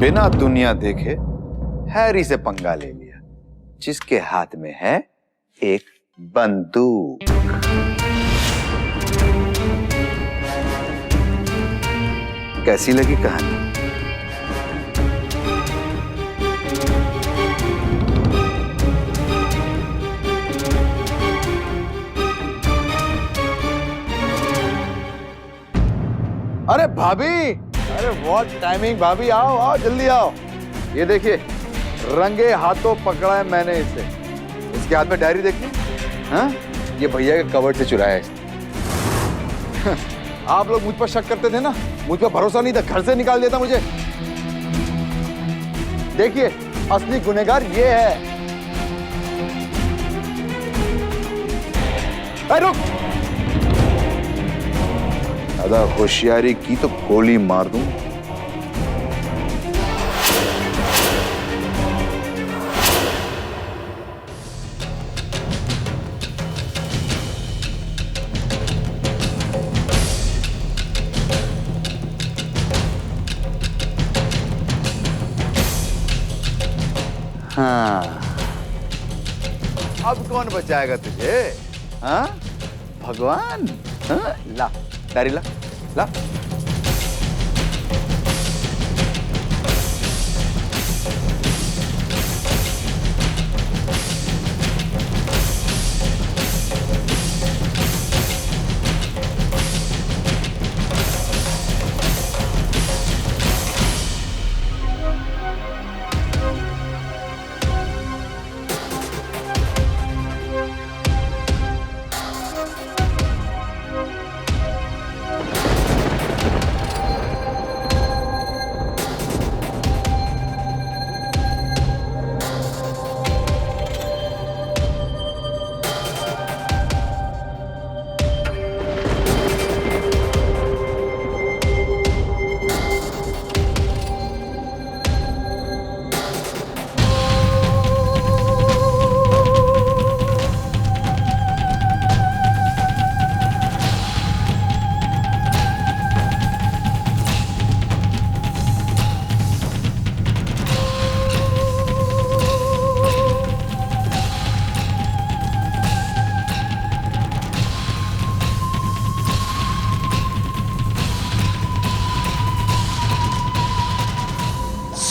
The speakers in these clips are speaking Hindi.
बिना दुनिया देखे हैरी से पंगा ले लिया, जिसके हाथ में है एक बंदूक। कैसी लगी कहानी? अरे भाभी, अरे व्हाट टाइमिंग भाभी, आओ आओ जल्दी आओ। ये देखिए रंगे हाथों पकड़ा है मैंने इसे। इसके हाथ में डायरी देखिए। हाँ, ये भैया के कवर्ड से चुराया है इसने। आप लोग मुझ पर शक करते थे ना, मुझ पर भरोसा नहीं था, घर से निकाल देता मुझे। देखिए असली गुनहगार ये है। अरे रुक, ज्यादा होशियारी की तो गोली मार दूं। हाँ, अब कौन बचाएगा तुझे? हाँ, भगवान। हाँ? ला डायरी ला ला।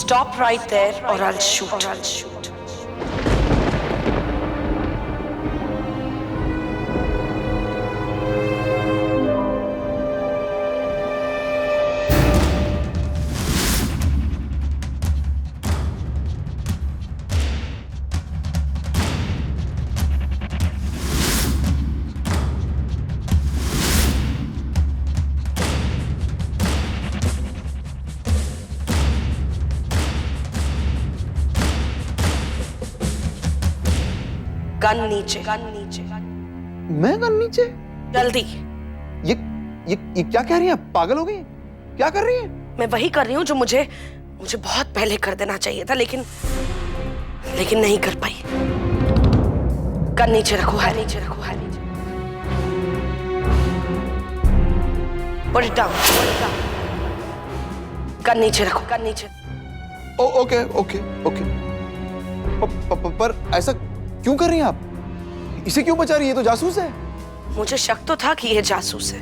Stop right there or I'll shoot. Gun नीचे। मैं गन नीचे? जल्दी। ये क्या कह रही है? पागल हो गई? क्या कर रही है? मैं वही कर रही हूँ जो मुझे बहुत पहले कर देना चाहिए था, लेकिन नहीं कर पाई। गन नीचे रखो है, नीचे रखो है, नीचे। Put it down. गन नीचे रखो, गन नीचे। ओके। पर ऐसा क्यों कर रही हैं आप? इसे क्यों बचा रही है? तो जासूस है। मुझे शक तो था कि ये जासूस है,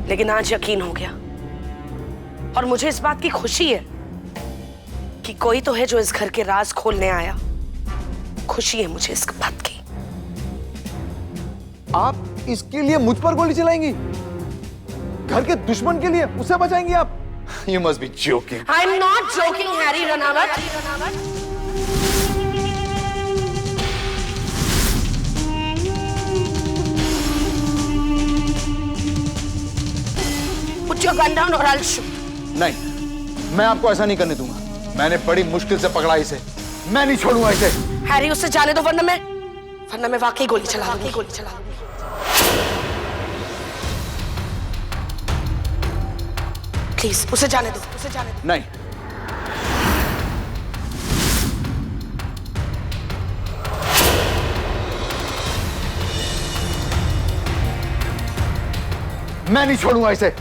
लेकिन आज यकीन हो गया। और मुझे इस बात की खुशी है कि कोई तो है जो इस घर के राज खोलने आया। खुशी है मुझे इस बात की। आप इसके लिए मुझ पर गोली चलाएंगी? घर के दुश्मन के लिए उसे बचाएंगी आप? You must be joking. I'm not joking, Harry Ranawat. Put your gun down or I'll shoot. नहीं, मैं आपको ऐसा नहीं करने दूंगा। मैंने बड़ी मुश्किल से पकड़ा इसे, मैं नहीं छोड़ूंगा इसे। हैरी, उससे जाने दो, वरना मैं वाकई गोली चला दूंगी। प्लीज उसे जाने दो, नहीं, मैं नहीं छोड़ूंगा इसे।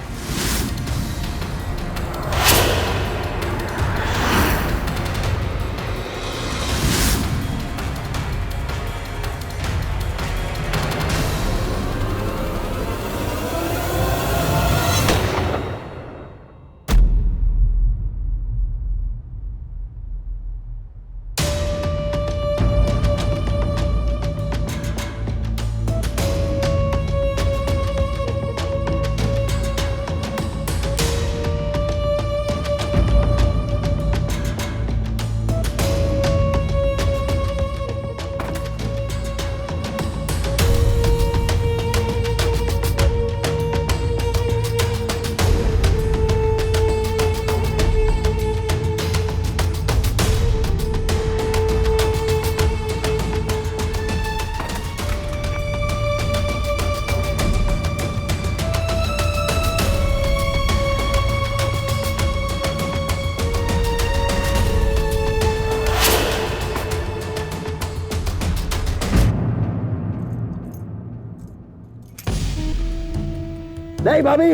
नहीं भाभी,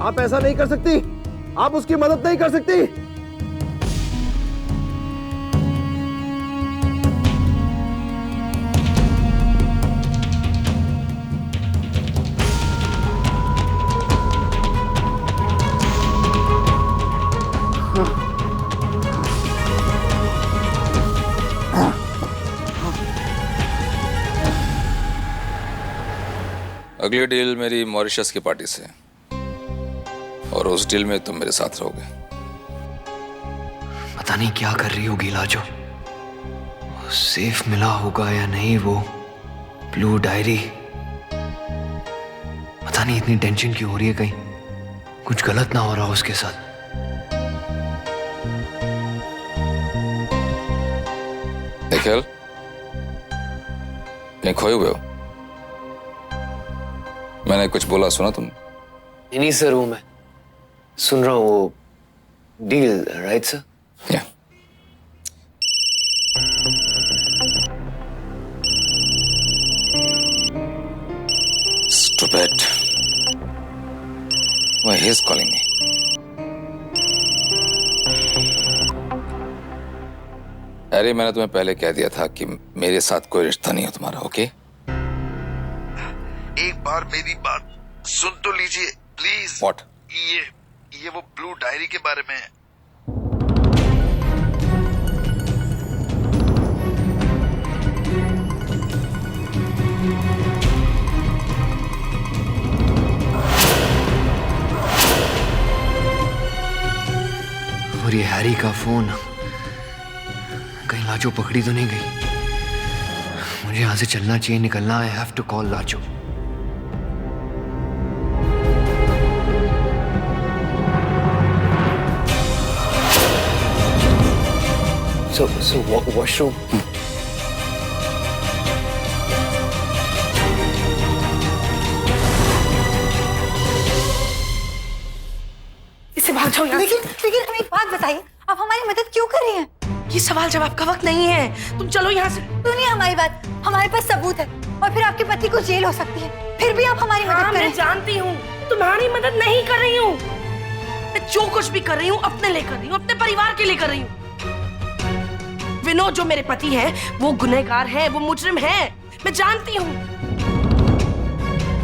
आप ऐसा नहीं कर सकती, आप उसकी मदद नहीं कर सकती। अगली डील मेरी मॉरिशस की पार्टी से, और उस डील में तुम मेरे साथ रहोगे। पता नहीं क्या कर रही होगी लाजो, सेफ मिला होगा या नहीं वो ब्लू डायरी। पता नहीं इतनी टेंशन क्यों हो रही है, कहीं कुछ गलत ना हो रहा उसके साथ। निखिल, कहीं खोए हुए हो? मैंने कुछ बोला, सुना तुम? नहीं सर, वो मैं सुन रहा हूँ। वो डील, राइट सर? या Stupid. Why he is calling me? अरे मैंने तुम्हें पहले कह दिया था कि मेरे साथ कोई रिश्ता नहीं है तुम्हारा, ओके? एक बार मेरी बात सुन तो लीजिए प्लीज। What? ये वो ब्लू डायरी के बारे में है। और ये हैरी का फोन, कहीं लाजो पकड़ी तो नहीं गई? मुझे यहां से चलना चाहिए, निकलना। I have to call Lajo. So washroom. इसे भाग जाओ यहाँ से। लेकिन हमें एक बात बताइए, आप हमारी मदद क्यों कर रही हैं? ये सवाल जवाब का वक्त नहीं है, तुम चलो यहाँ से। सुनिए हमारी बात, हमारे पास सबूत है और फिर आपके पति को जेल हो सकती है, फिर भी आप हमारी हाँ, मदद मैं करें। जानती हूँ तुम्हारी मदद नहीं कर रही हूँ। मैं जो कुछ भी कर रही हूँ अपने लिए कर रही हूँ, अपने परिवार के लिए कर रही हूँ। विनोद जो मेरे पति हैं, वो गुनहगार है, वो मुजरिम है, मैं जानती हूँ।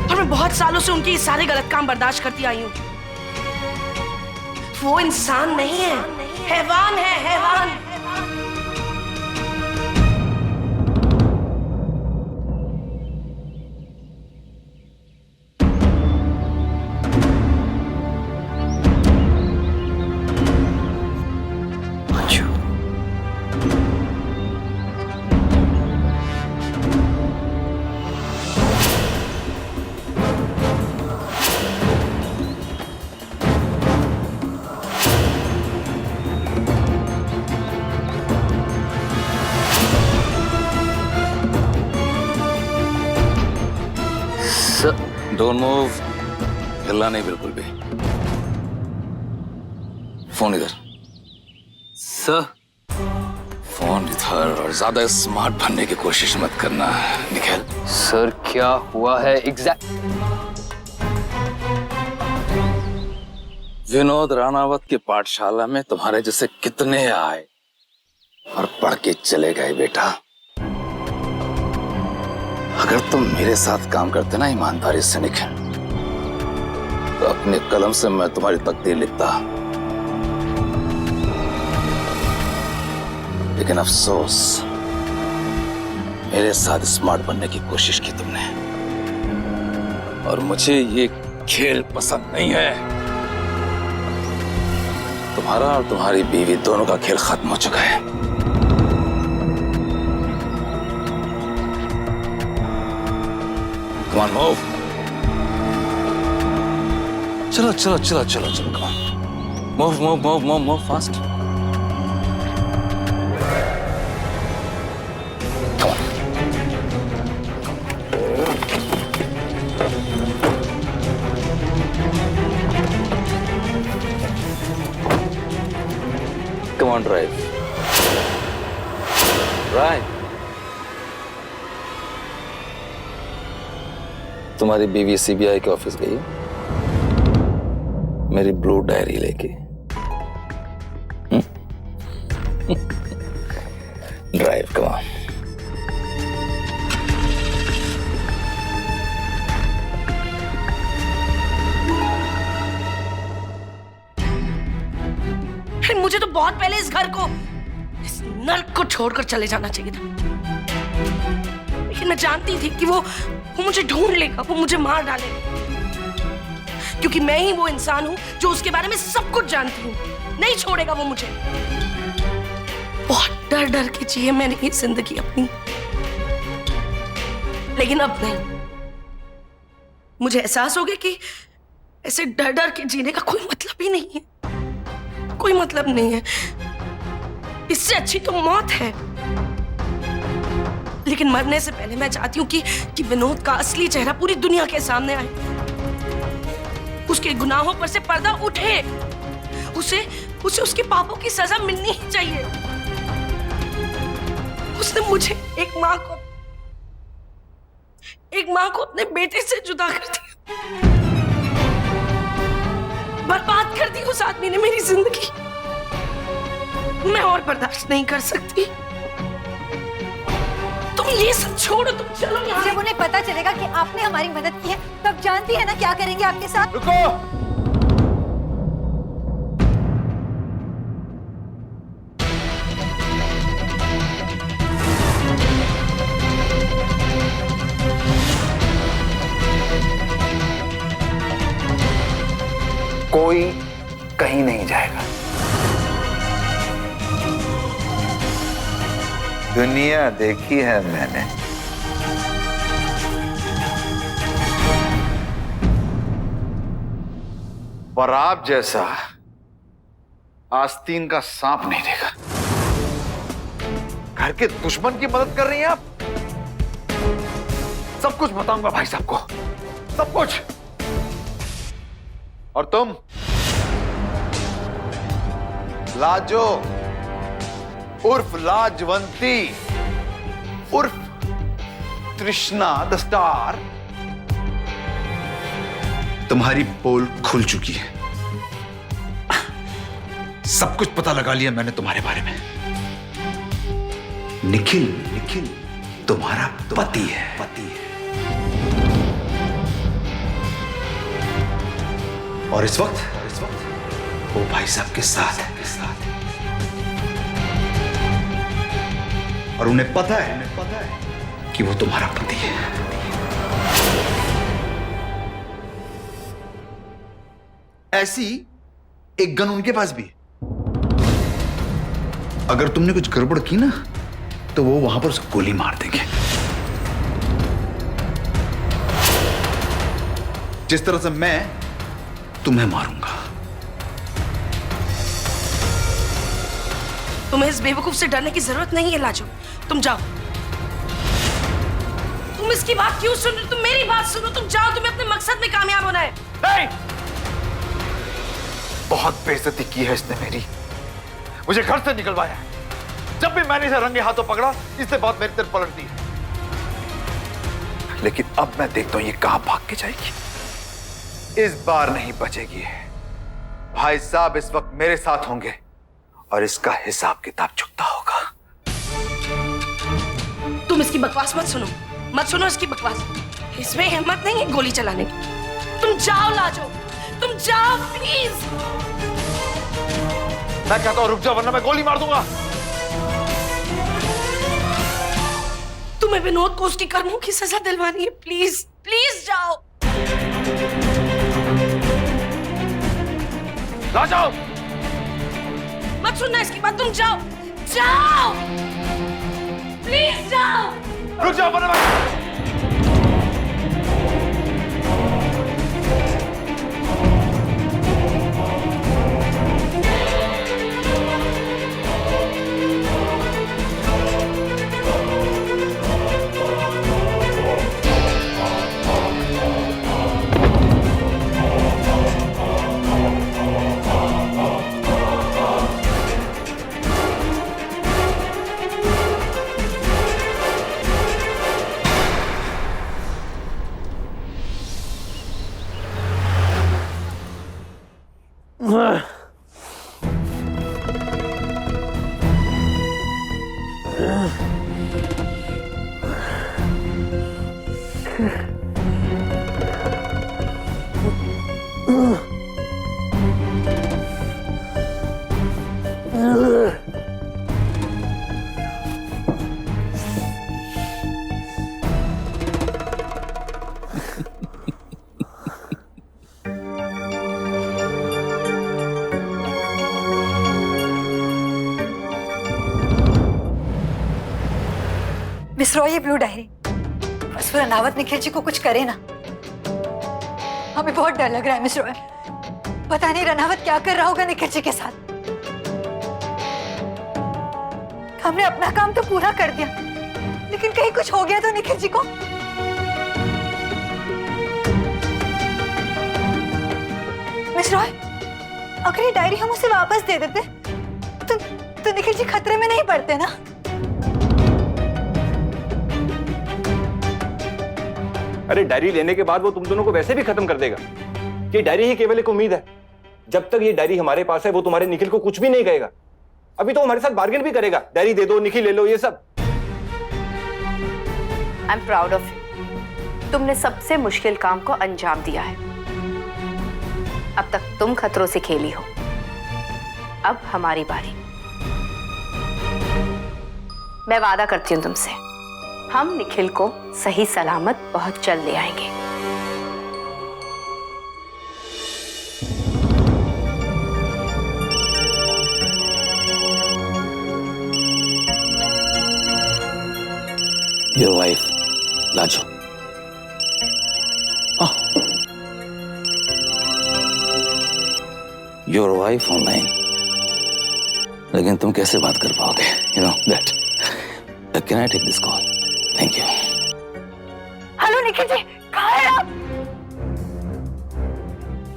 और मैं बहुत सालों से उनके ये सारे गलत काम बर्दाश्त करती आई हूँ। वो इंसान नहीं है, हैवान है, हैवान। अच्छा, डोंट मूव, हिलना नहीं बिल्कुल भी। फोन इधर। सर। फोन इधर, और ज्यादा स्मार्ट बनने की कोशिश मत करना निखिल। सर क्या हुआ है एग्जैक्ट? विनोद राणावत की पाठशाला में तुम्हारे जैसे कितने आए और पढ़ के चले गए बेटा। अगर तुम मेरे साथ काम करते ना ईमानदारी से निखिल, तो अपने कलम से मैं तुम्हारी तकदीर लिखता। लेकिन अफसोस, मेरे साथ स्मार्ट बनने की कोशिश की तुमने, और मुझे ये खेल पसंद नहीं है। तुम्हारा और तुम्हारी बीवी दोनों का खेल खत्म हो चुका है। Come on, move. चलो चलो चलो चलो चलो, come on. Move fast. Come on. Come on, drive. Right. तुम्हारी बीवी सीबीआई के ऑफिस गई है? मेरी ब्लू डायरी लेके? Drive come on. मुझे तो बहुत पहले इस घर को, इस नर्क को छोड़कर चले जाना चाहिए था, लेकिन मैं जानती थी कि वो मुझे ढूंढ लेगा, वो मुझे मार डालेगा, क्योंकि मैं ही वो इंसान हूं जो उसके बारे में सब कुछ जानती हूं। नहीं छोड़ेगा वो मुझे। बहुत डर डर के जिए मैंने ये जिंदगी अपनी, लेकिन अब नहीं। मुझे एहसास हो गया कि ऐसे डर डर के जीने का कोई मतलब ही नहीं है, कोई मतलब नहीं है। इससे अच्छी तो मौत है। लेकिन मरने से पहले मैं चाहती हूं कि विनोद का असली चेहरा पूरी दुनिया के सामने आए, उसके गुनाहों पर से पर्दा उठे, उसे उसके पापों की सजा मिलनी ही चाहिए। उसने मुझे एक मां को अपने बेटे से जुदा कर दिया, बर्बाद कर दी उस आदमी ने मेरी जिंदगी। मैं और बर्दाश्त नहीं कर सकती। तुम ये सब छोड़ो, तुम चलो यहाँ। जब उन्हें पता चलेगा कि आपने हमारी मदद की है, तब जानती है ना क्या करेंगे आपके साथ। रुको। कोई कहीं नहीं जाएगा। दुनिया देखी है मैंने। पर आप जैसा आस्तीन का सांप नहीं देखा। घर के दुश्मन की मदद कर रही हैं आप। सब कुछ बताऊंगा भाई साहब को, सब कुछ। और तुम लाजो उर्फ लाजवंती उर्फ तृष्णा द स्टार, तुम्हारी पोल खुल चुकी है। सब कुछ पता लगा लिया मैंने तुम्हारे बारे में। निखिल तुम्हारा पति है। और इस वक्त वो भाई साहब के साथ है। और उन्हें पता है कि वो तुम्हारा पति है। ऐसी एक गन उनके पास भी है। अगर तुमने कुछ गड़बड़ की ना, तो वो वहां पर उसको गोली मार देंगे। जिस तरह से मैं तुम्हें मारूंगा। तुम्हें इस बेवकूफ से डरने की जरूरत नहीं है लाजो, तुम जाओ। तुम इसकी बात क्यों सुन रहे हो? तुम मेरी बात सुनो, तुम जाओ, तुम्हें अपने मकसद में कामयाब होना है। नहीं! बहुत बेइज्जती की है इसने मेरी, मुझे घर से निकलवाया है। जब भी मैंने इसे रंगे हाथों पकड़ा, इसने बात मेरी तरफ पलट दी। लेकिन अब मैं देखता हूं ये कहां भाग के जाएगी। इस बार नहीं बचेगी। भाई साहब इस वक्त मेरे साथ होंगे और इसका हिसाब किताब चुकता होगा। तुम इसकी बकवास मत सुनो इसकी बकवास। इसमें हिम्मत नहीं है गोली चलाने की। तुम जाओ लाजो, तुम जाओ प्लीज। मैं कहता हूं रुक जाओ, वरना मैं गोली मार दूंगा। तुम्हें विनोद को उसके कर्मों की सजा दिलवानी है। प्लीज प्लीज जाओ। ला जाओ। मत सुनना इसकी बात, तुम जाओ प्लीज जाओ। रुक जाओ, वरना मैं... मिस रॉय, ये ब्लू डायरी बस वो रनावत निखिल जी को कुछ करे ना। हमें बहुत डर लग रहा है मिस रॉय। पता नहीं रनावत क्या कर रहा होगा निखिल जी के साथ। हमने अपना काम तो पूरा कर दिया, लेकिन कहीं कुछ हो गया तो निखिल जी को। मिस रॉय, अगर ये डायरी हम उसे वापस दे देते तो निखिल जी खतरे में नहीं पड़ते ना। अरे डायरी लेने के बाद वो तुम दोनों को वैसे भी खत्म कर देगा। ये डायरी ही केवल एक उम्मीद है। जब तक ये डायरी हमारे पास है वो तुम्हारे निखिल को कुछ भी नहीं कहेगा। अभी तो हमारे साथ बार्गेन भी करेगा, डायरी दे दो, निखिल ले लो, ये सब। I am proud of you. तुमने सबसे मुश्किल काम को अंजाम दिया है। अब तक तुम खतरों से खेली हो, अब हमारी बारी। मैं वादा करती हूं तुमसे, हम निखिल को सही सलामत बहुत जल्द ले आएंगे। Your wife, Lajo. Your wife online, लेकिन तुम कैसे बात कर पाओगे? You know that. Can I take this call? Thank you. Hello Nikhil ji, कहाँ हैं आप?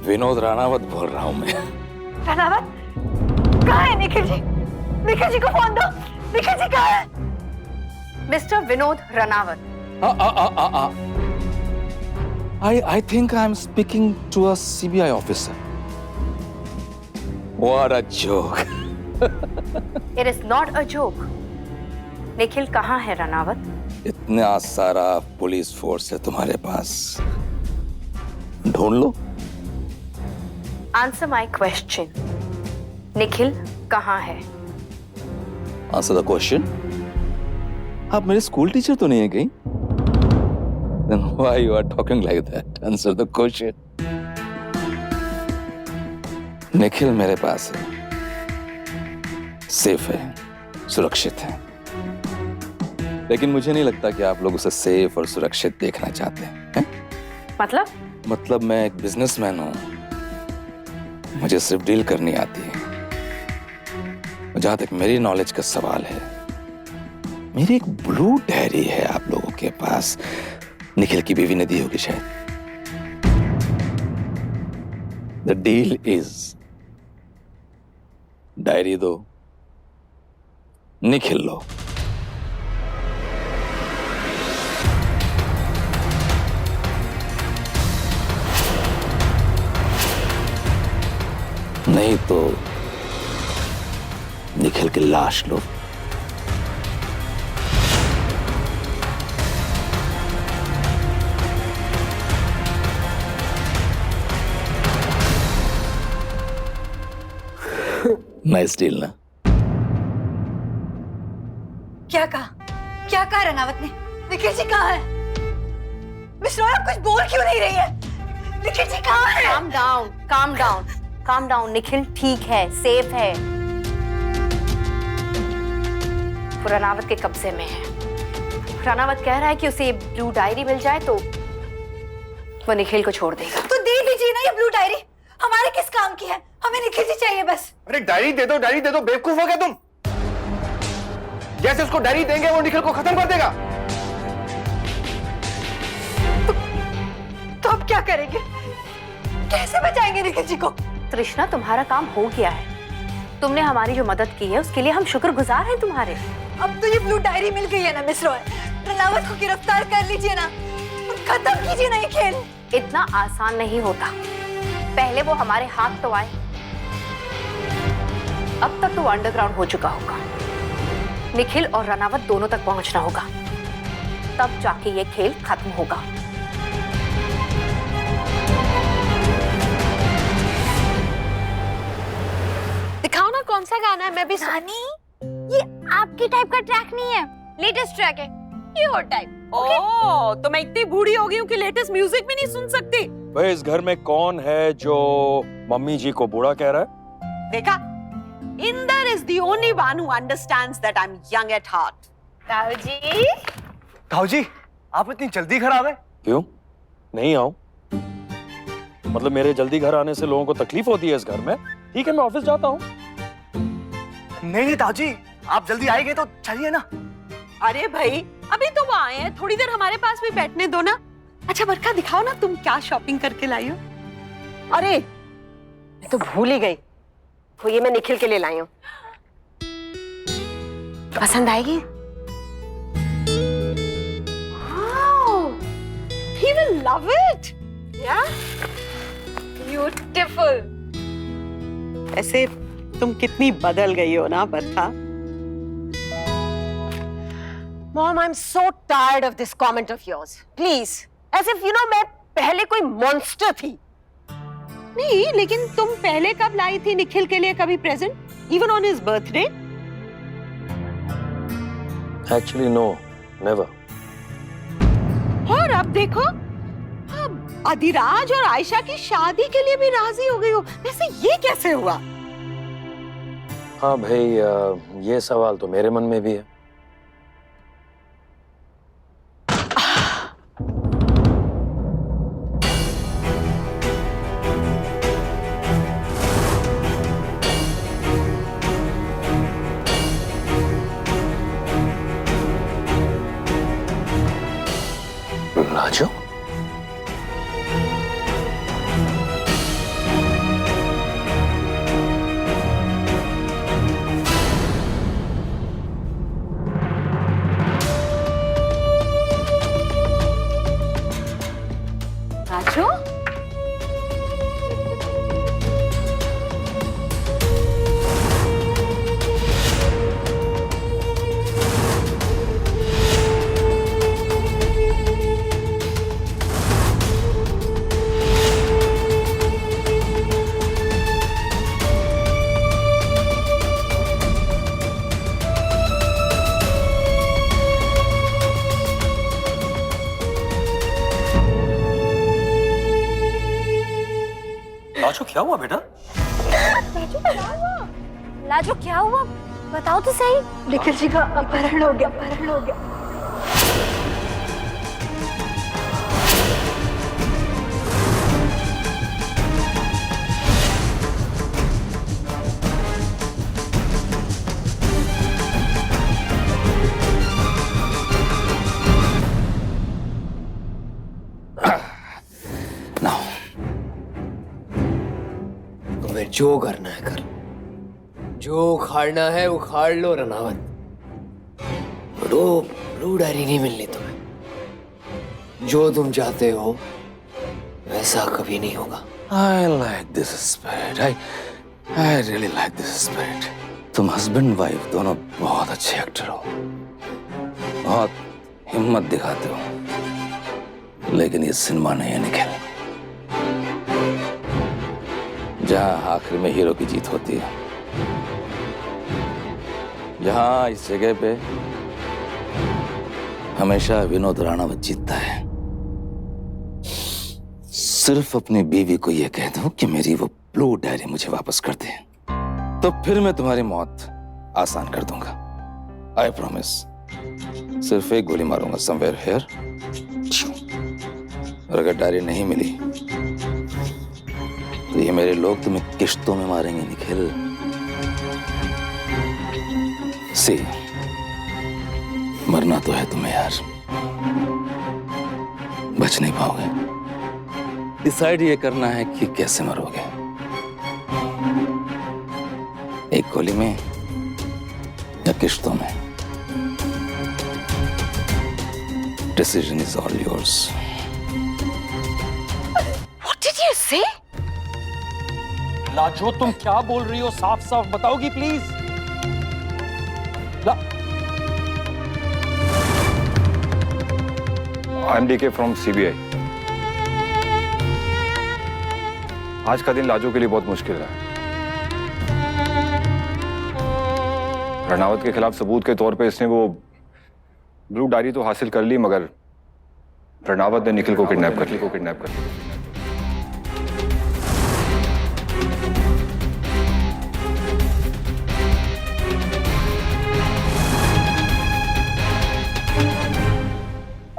विनोद राणावत बोल रहा हूं मैं। रनावत, कहाँ है निखिल जी? निखिल जी को फोन दो। निखिल जी कहाँ है? Mister Vinod Ranaut. I think I'm speaking to a CBI officer. What a joke. It is not a joke. Nikhil कहाँ है रनावत? इतना सारा पुलिस फोर्स है तुम्हारे पास, ढूंढ लो। Answer my question. निखिल कहाँ है? Answer the question. आप मेरे स्कूल टीचर तो नहीं है कहीं? Then why you are talking like that? Answer the question. Nikhil मेरे पास है, सेफ है, सुरक्षित है, लेकिन मुझे नहीं लगता कि आप लोग उसे सेफ और सुरक्षित देखना चाहते हैं। मतलब मैं एक बिजनेसमैन हूं, मुझे सिर्फ डील करनी आती है। जहां तक मेरी नॉलेज का सवाल है, मेरी एक ब्लू डायरी है आप लोगों के पास, निखिल की बीवी ने दी होगी शायद। द डील इज डायरी दो, निखिल लो। नहीं तो निखिल की लाश लो। नाइस डील ना? क्या कहा रनावत ने? निखिल जी कहाँ है? मिस रॉय, आप कुछ बोल क्यों नहीं रही है? निखिल जी कहाँ है? calm down, calm down, calm down. Nikhil ठीक है, सेफ है, वो रनावत के कब्जे में है। रनावत कह रहा है कि उसे ये ब्लू डायरी मिल जाए तो वो निखिल को छोड़ देगा। तो दे दीजिए ना ये ब्लू डायरी, हमारे किस काम की है? हमें निखिल जी चाहिए बस। अरे डायरी दे दो, डायरी दे दो, बेवकूफ हो गया तुम? जैसे उसको डायरी देंगे वो निखिल को खत्म कर देगा। तो अब क्या करेंगे? कैसे बचाएंगे निखिल जी को? तृष्णा, तुम्हारा काम हो गया है। तुमने हमारी जो मदद की है उसके लिए हम शुक्रगुजार हैं तुम्हारे। अब तो ये ब्लू डायरी मिल गई है ना मिस रॉय, रनावत को गिरफ्तार कर लीजिए ना, खत्म कीजिए ना ये खेल। इतना आसान नहीं होता, पहले वो हमारे हाथ तो आए। अब तक तो अंडरग्राउंड हो चुका होगा, निखिल और रनावत दोनों तक पहुंचना होगा, तब जाके ये खेल खत्म होगा। दिखाओ ना कौन सा गाना है? मैं भी नानी, ये आपकी टाइप का ट्रैक नहीं है, लेटेस्ट ट्रैक है, ये और टाइप। ओह, तो मैं इतनी बूढ़ी हो गई हूँ कि लेटेस्ट म्यूजिक भी नहीं सुन सकती। भाई इस घर में कौन है जो मम्मी जी को बूढ़ा कह रहा है? देखा, Inder is the only one who understands that I'm young at heart. ताऊ जी, ताऊ जी, आप इतनी जल्दी घर आ गए? क्यों नहीं आऊं? मतलब मेरे जल्दी घर आने से लोगों को तकलीफ होती है इस घर में? ठीक है, मैं ऑफिस जाता हूँ। नहीं ताऊ जी, आप जल्दी आए गए तो चलिए ना। अरे भाई, अभी तो वो आए हैं, थोड़ी देर हमारे पास भी बैठने दो ना। अच्छा बरखा, दिखाओ ना तुम क्या शॉपिंग करके लाई हो। अरे मैं तो भूल ही गई, वो ये मैं निखिल के लिए लाई हूँ। पसंद आएगी? He will love it. Yeah? Beautiful. ऐसे तुम कितनी बदल गई हो ना बरखा। Mom, I'm so tired of this comment of yours. Please, as if you know मैं पहले कोई monster थी। नहीं, लेकिन तुम पहले कब लाई थी निखिल के लिए कभी present? Even on his birthday? Actually no, never. और अब देखो, अब अधिराज और आयशा की शादी के लिए भी राजी हो गई हो। वैसे ये कैसे हुआ? हाँ भाई, ये सवाल तो मेरे मन में भी है। लाजो, राजू, लाजो क्या हुआ बेटा? लाजो क्या हुआ? बताओ तो सही। निखिल जी का अपहरण हो गया, अपहरण हो गया। तुम्हें जो करना है कर, जो उखाड़ना है उखाड़ लो रनावत। ब्लू डायरी नहीं मिलनी तुम्हें। जो तुम चाहते हो वैसा कभी नहीं होगा। I like this spirit. I really like this spirit. तुम हस्बैंड वाइफ दोनों बहुत अच्छे एक्टर हो, बहुत हिम्मत दिखाते हो, लेकिन ये सिनेमा नहीं है निखिल, जहां आखिर में हीरो की जीत होती है। यहाँ इस जगह पे हमेशा विनोद राणावत जीतता है। सिर्फ अपनी बीवी को यह कह दो कि मेरी वो ब्लू डायरी मुझे वापस कर दे, तो फिर मैं तुम्हारी मौत आसान कर दूंगा। I promise. सिर्फ एक गोली मारूंगा समवेयर हियर, और अगर डायरी नहीं मिली तो ये मेरे लोग तुम्हें किश्तों में मारेंगे निखिल। सी, मरना तो है तुम्हें यार, बच नहीं पाओगे। डिसाइड ये करना है कि कैसे मरोगे, एक गोली में या किश्तों में। Decision is all yours. What did you say? Lajo तुम क्या बोल रही हो? साफ साफ बताओगी please? I'm DK from CBI. आज का दिन लाजो के लिए बहुत मुश्किल है। रनावत के खिलाफ सबूत के तौर पे इसने वो ब्लू डायरी तो हासिल कर ली, मगर रनावत ने निखिल को किडनैप कर लिया।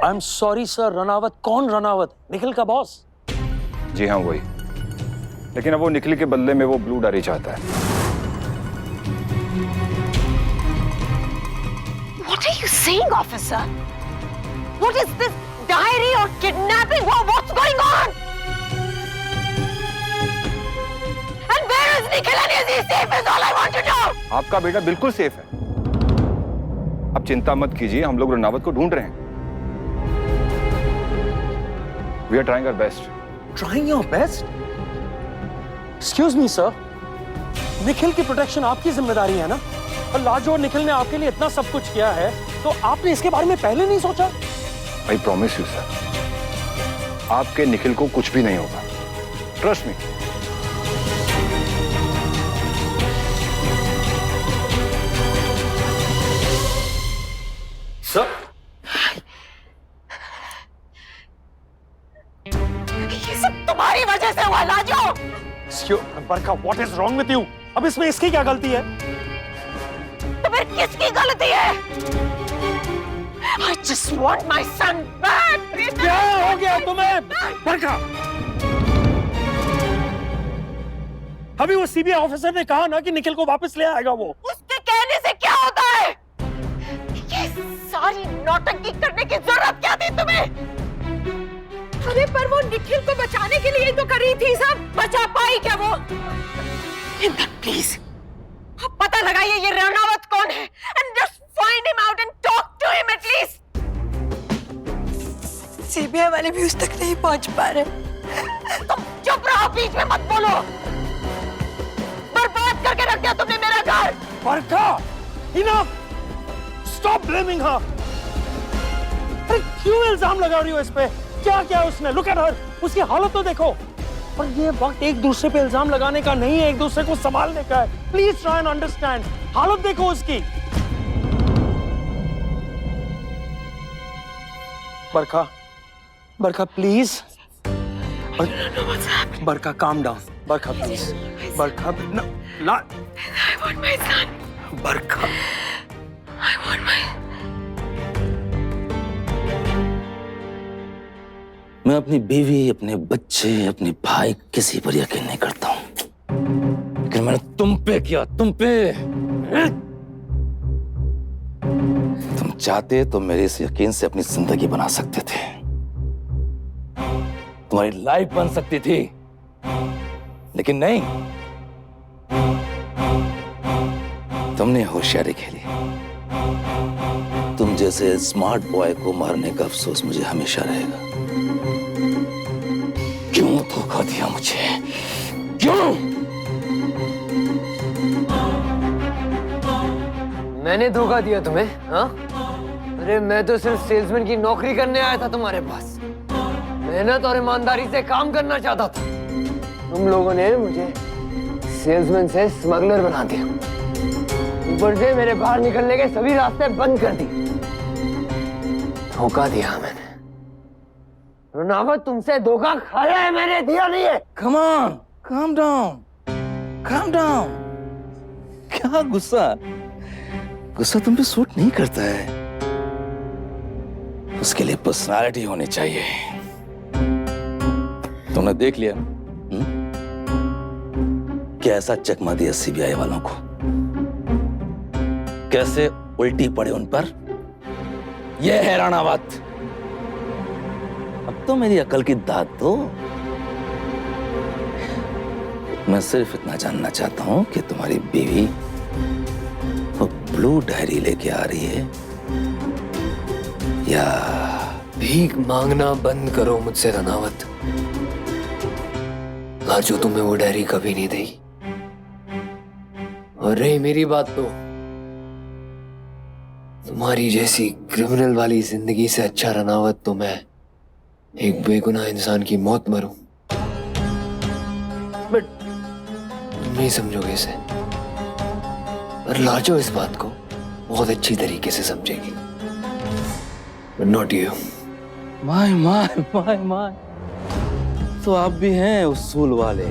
I am sorry sir, Ranaut कौन? रनावत निखिल का बॉस? जी हाँ वही, लेकिन अब वो निखिल के बदले में वो ब्लू डायरी चाहता है। What are you saying, officer? What is this diary or kidnapping? What's going on? And where is Nikhil and is he safe is all I want to know. आपका बेटा बिल्कुल सेफ है, आप चिंता मत कीजिए, हम लोग रनावत को ढूंढ रहे हैं। We are trying our best. Trying your best? Excuse me, sir. Nikhil की प्रोटेक्शन आपकी जिम्मेदारी है ना? और लाजो और निखिल ने आपके लिए इतना सब कुछ किया है, तो आपने इसके बारे में पहले नहीं सोचा? I promise you, sir. आपके निखिल को कुछ भी नहीं होगा। Trust me. Sir? ये सब तुम्हारी वजह से हुआ, लाजो। बरखा, what is wrong with you? अब इसमें इसकी क्या गलती है? तो फिर किसकी गलती है? I just want my son back. क्या हो गया तुम्हें? बरखा, अभी वो सीबीआई ऑफिसर ने कहा ना कि निखिल को वापस ले आएगा वो। उसके कहने से क्या होता है? ये सारी नौटंकी करने की जरूरत क्या थी तुम्हें? अरे पर वो निखिल को बचाने के लिए तो कर रही थी सब, बचा पाई क्या वो? प्लीज अब पता लगाइए ये रनावत कौन है and just find him out and talk to him at least. CBI वाले भी उस तक नहीं पहुंच पा रहे। तुम चुप रहो, बीच में मत बोलो। बर्बाद करके रख दिया तुमने मेरा घर। बरखा, enough! Stop blaming her. अरे क्यों इल्जाम लगा रही हो इस पे? क्या क्या उसने? Look at her. उसकी हालत तो देखो। और ये वक्त एक दूसरे पे इल्जाम लगाने का नहीं है, एक दूसरे को संभालने का है। Please try and understand. हालत देखो उसकी। Barkha, Barkha please. Barkha calm down. Barkha please. Barkha, I want my son. Barkha, I want my मैं अपनी बीवी, अपने बच्चे, अपने भाई किसी पर यकीन नहीं करता हूं, लेकिन मैंने तुम पे किया, तुम पे। तुम चाहते तो मेरे इस यकीन से अपनी जिंदगी बना सकते थे, तुम्हारी लाइफ बन सकती थी, लेकिन नहीं, तुमने होशियारी खेली। तुम जैसे स्मार्ट बॉय को मारने का अफसोस मुझे हमेशा रहेगा। क्यों धोखा दिया मुझे? क्यों? मैंने धोखा दिया तुम्हें? हाँ? अरे मैं तो सिर्फ सेल्समैन की नौकरी करने आया था तुम्हारे पास। मेहनत और ईमानदारी से काम करना चाहता था। तुम लोगों ने मुझे सेल्समैन से स्मगलर बना दिया। ऊपर से मेरे बाहर निकलने के सभी रास्ते बंद कर दिए। धोखा दिया मैंने। रनावत, तुमसे धोखा खाया है मैंने, दिया नहीं है। Come on, calm down, calm down. क्या गुस्सा? गुस्सा तुम पे सूट नहीं करता है। उसके लिए पर्सनालिटी होनी चाहिए। तुमने देख लिया कैसा चकमा दिया सीबीआई वालों को, कैसे उल्टी पड़े उन पर। यह है रनावत। अब तो मेरी अकल की दाद दो। मैं सिर्फ इतना जानना चाहता हूं कि तुम्हारी बीवी वो ब्लू डायरी लेके आ रही है या भीख मांगना बंद करो मुझसे रनावत। लाजो तुम्हें वो डायरी कभी नहीं देगी। और रही मेरी बात, तो तुम्हारी जैसी क्रिमिनल वाली जिंदगी से अच्छा रनावत तो मैं एक बेगुनाह इंसान की मौत मरूं। बट तुम नहीं समझोगे इसे। पर लाजो इस बात को बहुत अच्छी तरीके से समझेगी, but not you. My my my my, तो आप भी हैं उसूल वाले।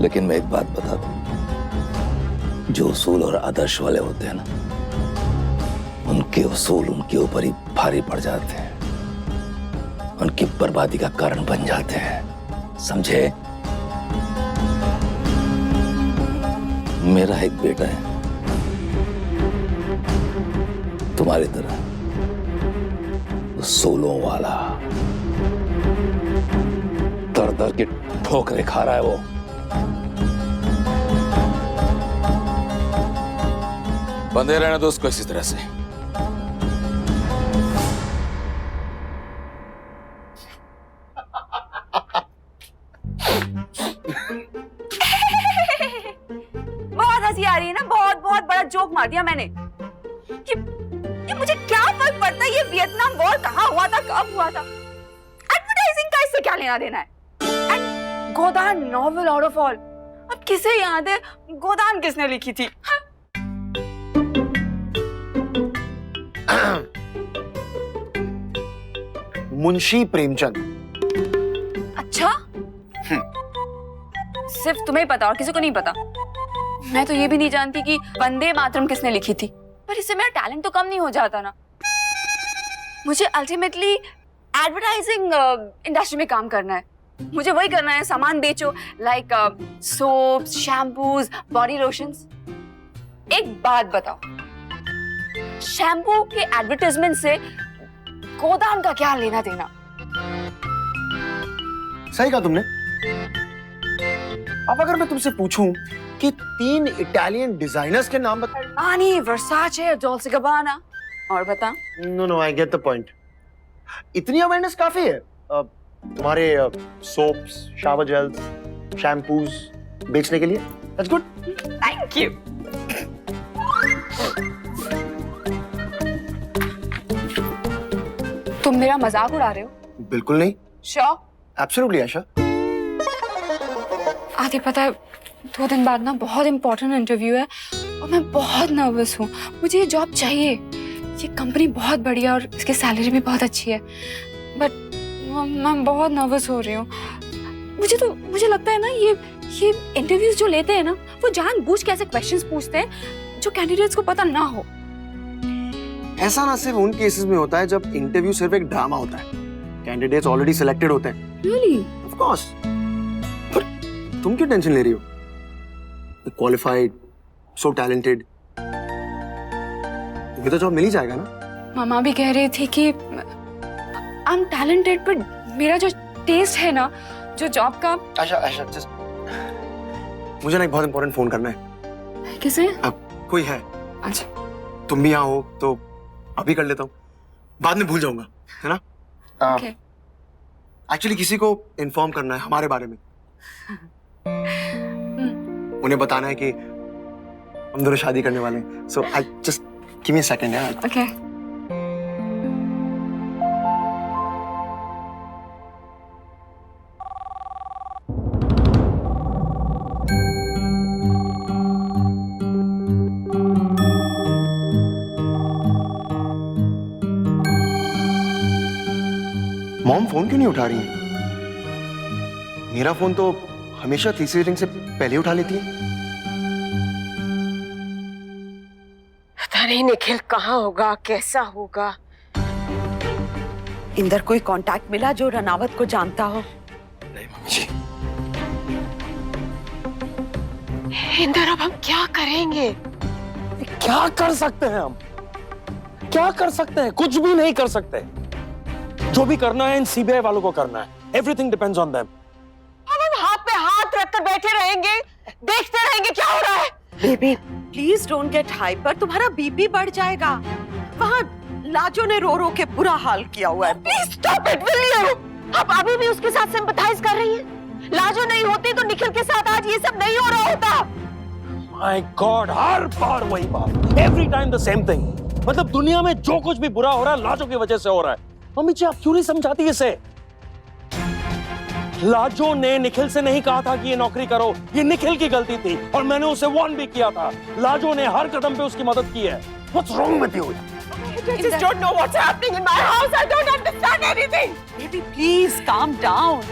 लेकिन मैं एक बात बता दूं, जो उसूल और आदर्श वाले होते हैं ना, उनके उसूल उनके ऊपर ही भारी पड़ जाते हैं, उनकी बर्बादी का कारण बन जाते हैं, समझे? मेरा एक बेटा है तुम्हारी तरह उसूलों वाला, दर दर की ठोकरें खा रहा है वो। बंधे रहने दो उसको इसी तरह से। बहुत हंसी आ रही है ना, बहुत बहुत बड़ा जोक मार दिया मैंने। ये मुझे क्या फर्क पड़ता है ये वियतनाम वॉर कहाँ हुआ था, कब हुआ था? एडवर्टाइजिंग का इससे क्या लेना देना है? And Godan novel out of all, अब किसे याद है गोदान किसने लिखी थी? हाँ? मुंशी प्रेमचंद। अच्छा, सिर्फ तुम्हें पता और किसी को नहीं पता। मैं तो ये भी नहीं जानती कि वंदे मातरम किसने लिखी थी, पर इससे मेरा टैलेंट तो कम नहीं हो जाता ना। मुझे अल्टीमेटली एडवर्टाइजिंग इंडस्ट्री में काम करना है, मुझे वही करना है, सामान बेचो, like soaps, shampoos, body lotions. एक बात बताओ, शैम्पू के एडवर्टाइजमेंट से गोदान का क्या लेना देना? सही कहा तुमने। अब अगर मैं तुमसे पूछूं कि 3 इटालियन डिजाइनर्स के नाम बता। आर्मानी, वर्साचे, डॉल्चे गब्बाना, और बता। No, I get the point. इतनी अवेयरनेस काफी है। तुम्हारे सोप्स, शावर जेल्स, शैम्पूज बेचने के लिए। That's good. Thank you. तुम मेरा मजाक उड़ा रहे हो? बिल्कुल नहीं। श्योर? एब्सोल्युटली आशा। आदि पता है, 2 दिन बाद ना बहुत इंपॉर्टेंट इंटरव्यू है और मैं बहुत नर्वस हूँ। मुझे ये जॉब चाहिए, ये कंपनी बहुत बढ़िया और इसकी सैलरी भी बहुत अच्छी है, बट मैं बहुत नर्वस हो रही हूँ। मुझे लगता है ना ये इंटरव्यूज जो लेते हैं ना, वो जानबूझ के ऐसे क्वेश्चंस पूछते हैं जो कैंडिडेट्स को पता ना हो। ऐसा ना सिर्फ उन केसेस में होता है जब इंटरव्यू सिर्फ एक ड्रामा होता है, कैंडिडेट्स ऑलरेडी सिलेक्टेड होते हैं। रियली? Of course. पर तुम क्यों टेंशन ले रही हो? क्वालिफाइड, सो टैलेंटेड, तुम्हें तो जॉब मिल ही जाएगा ना। मामा भी कह रही थी कि आई एम टैलेंटेड, पर मेरा जो टेस्ट है ना, जो जॉब का। आशा जस्ट मुझे ना एक बहुत इंपॉर्टेंट फोन करना है। किसे? अब कोई है। अच्छा। तुम भी यहाँ हो तो अभी कर लेता हूँ, बाद में भूल जाऊंगा, है ना? ओके। एक्चुअली किसी को इन्फॉर्म करना है हमारे बारे में। उन्हें बताना है कि हम दोनों शादी करने वाले हैं। So I just give me a second यार। ओके। मॉम फोन क्यों नहीं उठा रही है? मेरा फोन तो हमेशा तीसरी रिंग से पहले उठा लेती है। पता नहीं निखिल कहाँ होगा, कैसा होगा। इंदर कोई कांटेक्ट मिला जो रनावत को जानता हो? नहीं मम्मी जी। इंदर अब हम क्या करेंगे? क्या कर सकते हैं हम? क्या कर सकते हैं? कुछ भी नहीं कर सकते। जो भी करना है इन सीबीआई वालों को करना है। Everything depends on them. हम हाथ पे हाथ रखकर बैठे रहेंगे, देखते रहेंगे क्या हो रहा है। Baby please don't get hyper, तुम्हारा बीपी बढ़ जाएगा। वहाँ लाजो ने रो रो के बुरा हाल किया हुआ है। Please stop it will you. आप अभी भी उसके साथ सिंपैथाइज कर रही हैं? लाजो नहीं होती तो निखिल के साथ आज ये सब नहीं हो रहा होता। माय गॉड, हर बार वही बात, every time the same thing. मतलब दुनिया में जो कुछ भी बुरा हो रहा है लाजो की वजह से हो रहा है। मम्मी जी आप क्यों नहीं समझाती इसे? लाजो ने निखिल से नहीं कहा था कि ये नौकरी करो, ये निखिल की गलती थी और मैंने उसे वार्न भी किया था। लाजो ने हर कदम पे उसकी मदद की है। What's wrong with you? I just don't know what's happening in my house. I don't understand anything. Baby, please calm down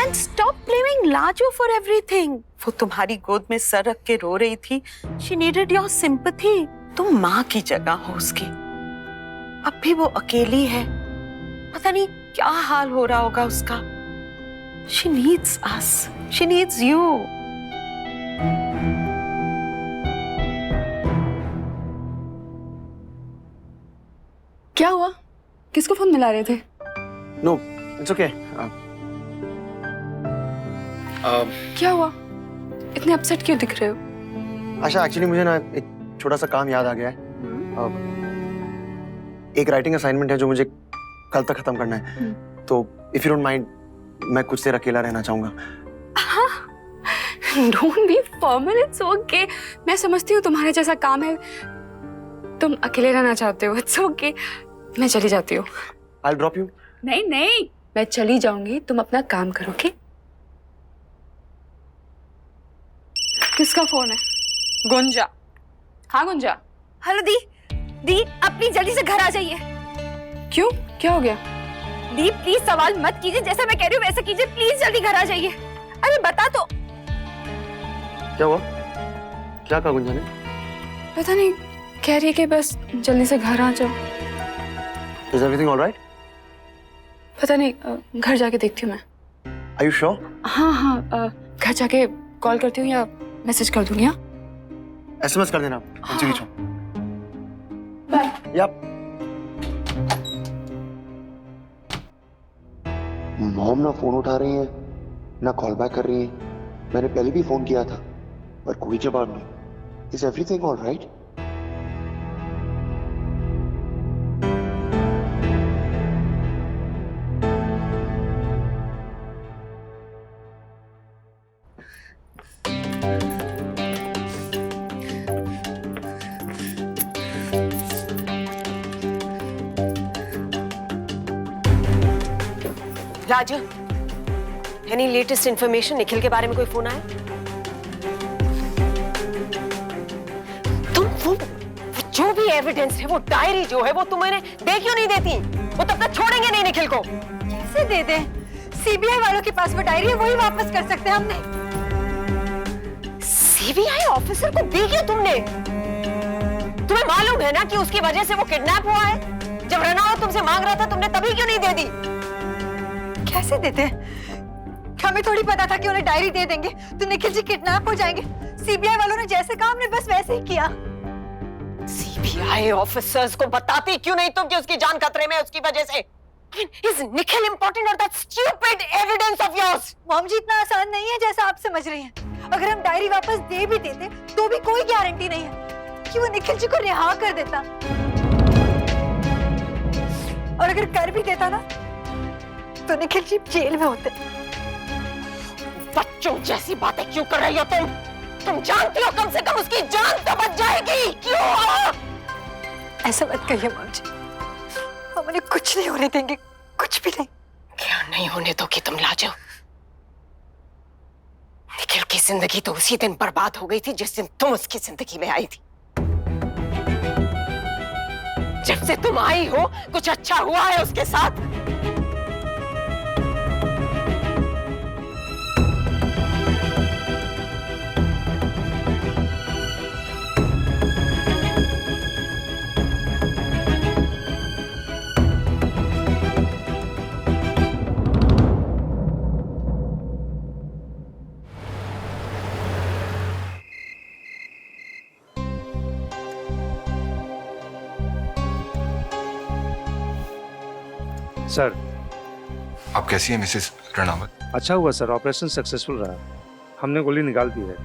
and stop blaming Laju for everything. वो तुम्हारी गोद में सर रख के रो रही थी. She needed your sympathy. तुम माँ की जगह हो उसकी. अब भी वो अकेली है. पता नहीं क्या हाल हो रहा होगा उसका. She needs us. She needs you. क्या हुआ? किसको फोन मिला रहे थे? No, it's okay. क्या हुआ? इतने अपसेट क्यों दिख रहे हो? आशा, एक्चुअली मुझे ना एक छोटा सा काम याद आ गया है। एक राइटिंग असाइनमेंट है जो मुझे कल तक खत्म करना है। तो इफ यू डोंट माइंड, मैं कुछ देर अकेला रहना चाहूंगा। Don't be formal, it's okay. मैं समझती हूँ तुम्हारे जैसा काम है, तुम अकेले रहना चाहते हो। It's okay. मैं चली जाती हूँ। I'll drop you. नहीं नहीं, मैं चली जाऊंगी, तुम अपना काम करोगे। किसका फोन है? गुंजा। हाँ गुंजा। हेलो दी, दी अपनी जल्दी से घर आ जाइए। क्यों? क्या हो गया? दी प्लीज सवाल मत कीजिए, जैसा मैं कह रही हूँ वैसा कीजिए, प्लीज जल्दी घर आ जाइए। अरे बता तो। क्या हुआ? क्या कहा गुंजा ने? पता नहीं, कह रही है कि बस जल्दी से घर आ जाओ। Is everything all right? पता नहीं, घर जाके देखती हूँ मैं। Are you sure? हाँ, घर जाके कॉल करती हूँ या मैसेज कर दूंगी। हाँ, SMS कर देना। हाँ। बाय। Yep. मॉम ना फोन उठा रही है, ना कॉल बैक कर रही है। मैंने पहले भी फोन किया था, पर कोई जवाब नहीं। Is everything all right? Raju, any latest information? Nikhil के बारे में कोई फोन आया? तुम वो जो भी एविडेंस है, वो डायरी जो है, वो तुम्हें दे क्यों नहीं देती? वो तब तक छोड़ेंगे नहीं निखिल को। कैसे दे दें? सीबीआई वालों के पास वो डायरी है, वही वापस कर सकते हैं हमने। सीबीआई ऑफिसर को दी क्यों तुमने? तुम्हें मालूम है ना कि उसकी वजह से वो किडनैप हुआ है। जब रनावत तुमसे मांग रहा था, तुमने तभी क्यों नहीं दे दी? कैसे देते? हमें थोड़ी पता था कि उन्हें डायरी दे देंगे तो निखिल जी किडनैप हो जाएंगे। सीबीआई वालों ने जैसे कहा हमने बस वैसे ही किया। सीबीआई ऑफिसर्स को बताती क्यों नहीं तुम कि उसकी जान खतरे में है उसकी वजह से? Is Nikhil important or that stupid evidence of yours? Mom ji, इतना आसान नहीं है जैसा आप समझ रही हैं। अगर हम डायरी वापस दे भी देते तो भी कोई गारंटी नहीं है कि वो निखिल जी को रिहा कर देता। और अगर कर भी देता ना, तो निखिल जी जेल में होते। बच्चों जैसी बातें क्यों कर रही हो तुम? तुम जानती हो कम से कम उसकी जान तो बच जाएगी। क्यों? ऐसा मत कहिए मॉम जी, हम उन्हें कुछ नहीं होने देंगे, कुछ भी नहीं। क्या नहीं होने दोगी तुम लाजो? निखिल की जिंदगी तो उसी दिन बर्बाद हो गई थी जिस दिन तुम उसकी जिंदगी में आई थी। जब से तुम आई हो, कुछ अच्छा हुआ है उसके साथ? सर, आप कैसी हैं मिसेस रनावत? अच्छा हुआ सर, ऑपरेशन सक्सेसफुल रहा। हमने गोली निकाल दी है,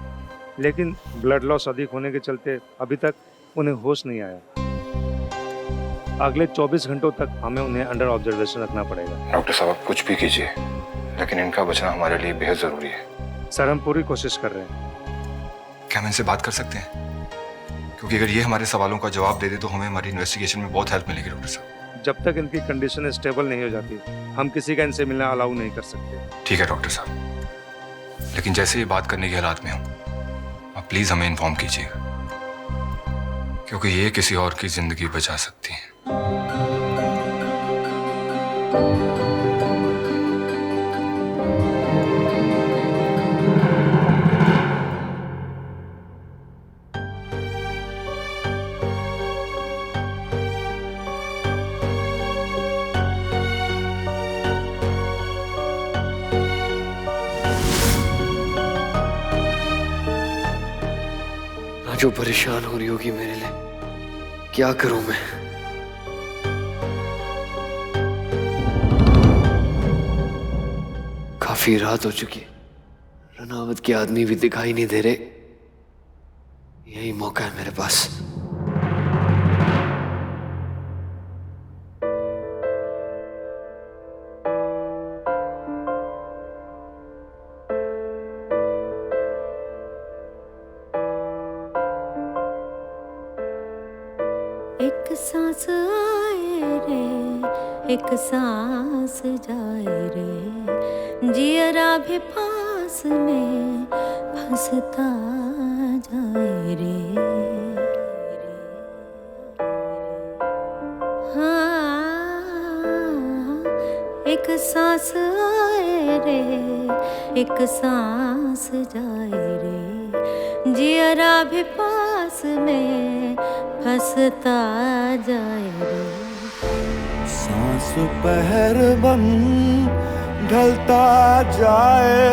लेकिन ब्लड लॉस अधिक होने के चलते अभी तक उन्हें होश नहीं आया। अगले 24 घंटों तक हमें उन्हें अंडर ऑब्जर्वेशन रखना पड़ेगा। डॉक्टर साहब, आप कुछ भी कीजिए, लेकिन इनका बचना हमारे लिए बेहद जरूरी है। सर, हम पूरी कोशिश कर रहे हैं। क्या हम इनसे बात कर सकते हैं? क्योंकि अगर ये हमारे सवालों का जवाब दे दे तो हमें हमारी इन्वेस्टिगेशन में बहुत हेल्प मिलेगी डॉक्टर साहब। जब तक इनकी कंडीशन स्टेबल नहीं हो जाती हम किसी का इनसे मिलना अलाउ नहीं कर सकते। ठीक है डॉक्टर साहब, लेकिन जैसे ये बात करने के हालात में हो, आप प्लीज हमें इन्फॉर्म कीजिएगा, क्योंकि ये किसी और की जिंदगी बचा सकती है। जो परेशान हो रही होगी मेरे लिए, क्या करूं मैं? काफी रात हो चुकी है, रनावत के आदमी भी दिखाई नहीं दे रहे। यही मौका है मेरे पास। एक सांस आए रे, एक सांस जाए रे, जियरा भी पास में फंसता जाए रे। हाँ, एक सांस आए रे, एक सांस जाए रे, जियरा भी पास में फंसता जाए रे। सांस पहर बन ढलता जाए,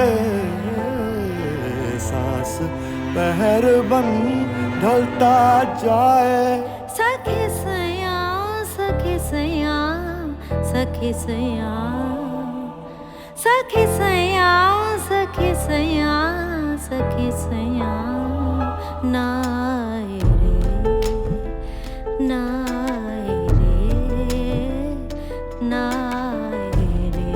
सांस पहर बन ढलता जाए। सखी सया, सखी सया, सखी सया, सखी सया, सखी सया, सखी सया, ना नाए रे, नाए रे।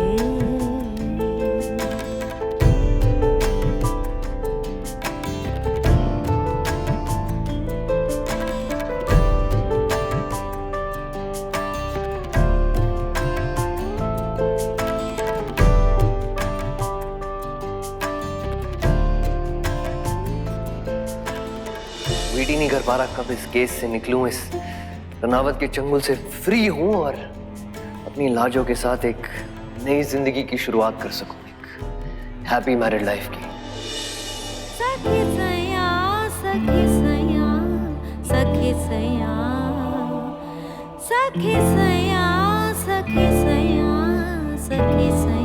वेट ही नहीं कर पा रहा कब इस केस से निकलूं, इस रनावत के चंगुल से फ्री हूं और अपनी लाजों के साथ एक नई जिंदगी की शुरुआत कर सकूं, एक हैप्पी मैरिड लाइफ की। सखी सया, सखी सया, सखी सया, सखी सया, सखी सया, सखी सया।